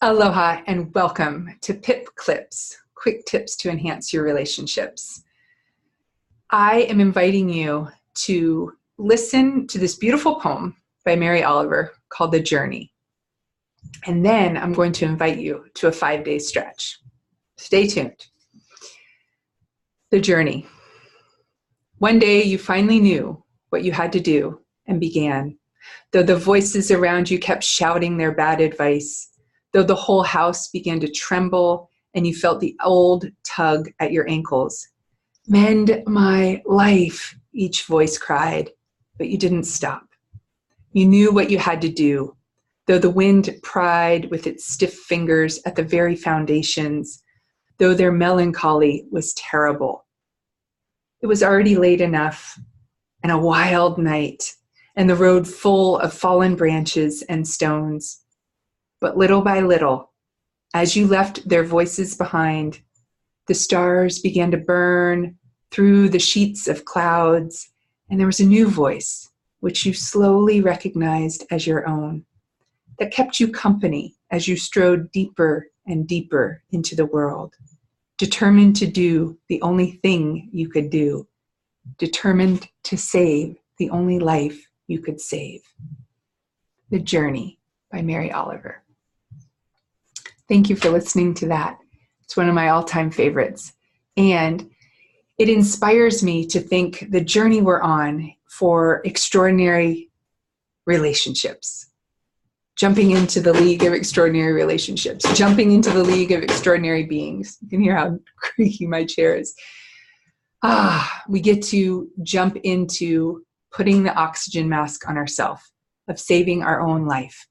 Aloha and welcome to PIP Clips, quick tips to enhance your relationships. I am inviting you to listen to this beautiful poem by Mary Oliver called The Journey. And then I'm going to invite you to a 5-day stretch. Stay tuned. The Journey. One day you finally knew what you had to do and began, though the voices around you kept shouting their bad advice, though the whole house began to tremble and you felt the old tug at your ankles. Mend my life, each voice cried, but you didn't stop. You knew what you had to do, though the wind pried with its stiff fingers at the very foundations, though their melancholy was terrible. It was already late enough and a wild night, and the road full of fallen branches and stones. But little by little, as you left their voices behind, the stars began to burn through the sheets of clouds, and there was a new voice, which you slowly recognized as your own, that kept you company as you strode deeper and deeper into the world, determined to do the only thing you could do, determined to save the only life you could save. The Journey by Mary Oliver. Thank you for listening to that. It's one of my all-time favorites. And it inspires me to think the journey we're on for extraordinary relationships. Jumping into the league of extraordinary relationships. Jumping into the league of extraordinary beings. You can hear how creaky my chair is. We get to jump into putting the oxygen mask on ourselves, of saving our own life.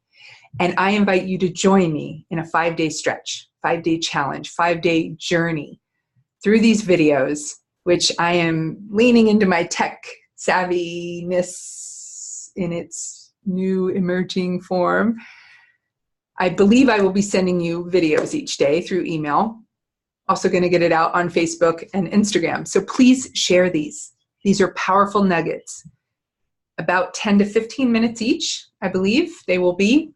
And I invite you to join me in a 5-day stretch, 5-day challenge, 5-day journey through these videos, which I am leaning into my tech savviness in its new emerging form. I believe I will be sending you videos each day through email. Also going to get it out on Facebook and Instagram. So please share these. These are powerful nuggets. About 10 to 15 minutes each, I believe they will be.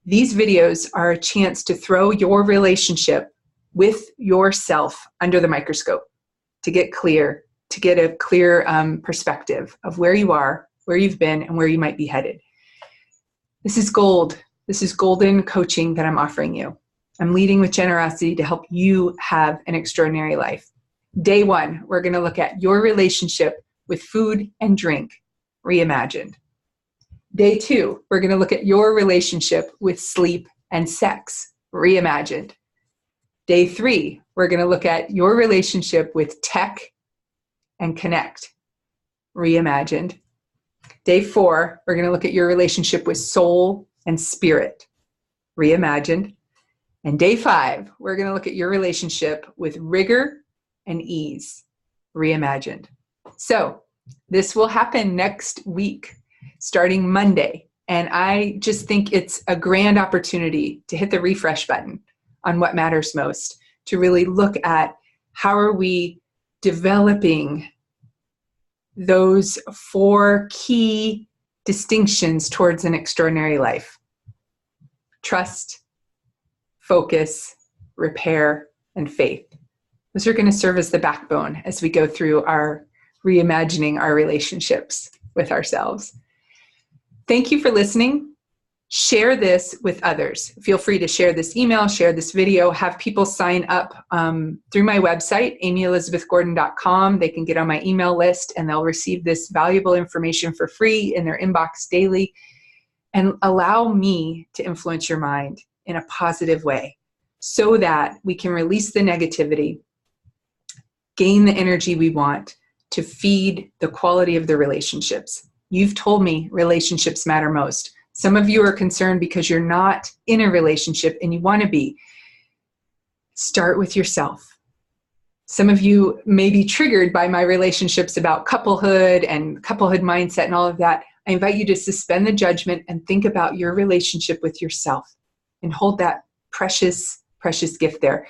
These videos are a chance to throw your relationship with yourself under the microscope, to get clear, to get a clear perspective of where you are, where you've been, and where you might be headed. This is gold. This is golden coaching that I'm offering you. I'm leading with generosity to help you have an extraordinary life. Day 1, we're going to look at your relationship with food and drink, reimagined. Day 2, we're going to look at your relationship with sleep and sex, reimagined. Day 3, we're going to look at your relationship with tech and connect, reimagined. Day 4, we're going to look at your relationship with soul and spirit, reimagined. And day 5, we're going to look at your relationship with rigor and ease, reimagined. So this will happen next week, starting Monday. And I just think it's a grand opportunity to hit the refresh button on what matters most, to really look at how are we developing those 4 key distinctions towards an extraordinary life. Trust, focus, repair, and faith. Those are going to serve as the backbone as we go through our reimagining our relationships with ourselves. Thank you for listening. Share this with others. Feel free to share this email, share this video, have people sign up through my website, amyelizabethgordon.com. They can get on my email list and they'll receive this valuable information for free in their inbox daily. And allow me to influence your mind in a positive way so that we can release the negativity, gain the energy we want to feed the quality of the relationships. You've told me relationships matter most. Some of you are concerned because you're not in a relationship and you want to be. Start with yourself. Some of you may be triggered by my relationships about couplehood and couplehood mindset and all of that. I invite you to suspend the judgment and think about your relationship with yourself and hold that precious, precious gift there.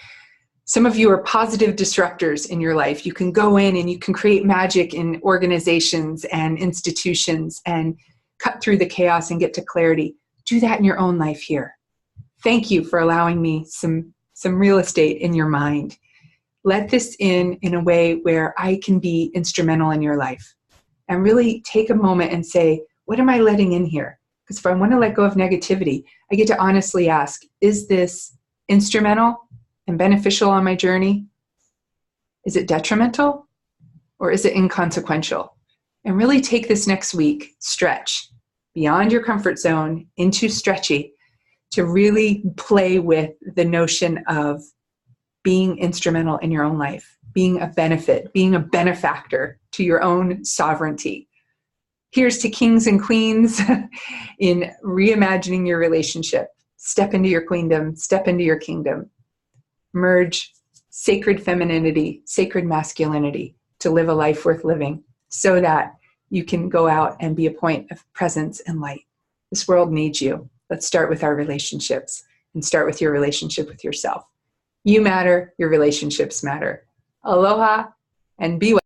Some of you are positive disruptors in your life. You can go in and you can create magic in organizations and institutions and cut through the chaos and get to clarity. Do that in your own life here. Thank you for allowing me some real estate in your mind. Let this in a way where I can be instrumental in your life. And really take a moment and say, what am I letting in here? Because if I want to let go of negativity, I get to honestly ask, is this instrumental and beneficial on my journey? Is it detrimental? Or is it inconsequential? And really take this next week, stretch beyond your comfort zone into stretchy, to really play with the notion of being instrumental in your own life, being a benefit, being a benefactor to your own sovereignty. Here's to kings and queens in reimagining your relationship. Step into your queendom, step into your kingdom. Merge sacred femininity, sacred masculinity to live a life worth living so that you can go out and be a point of presence and light. This world needs you. Let's start with our relationships and start with your relationship with yourself. You matter, your relationships matter. Aloha and be well.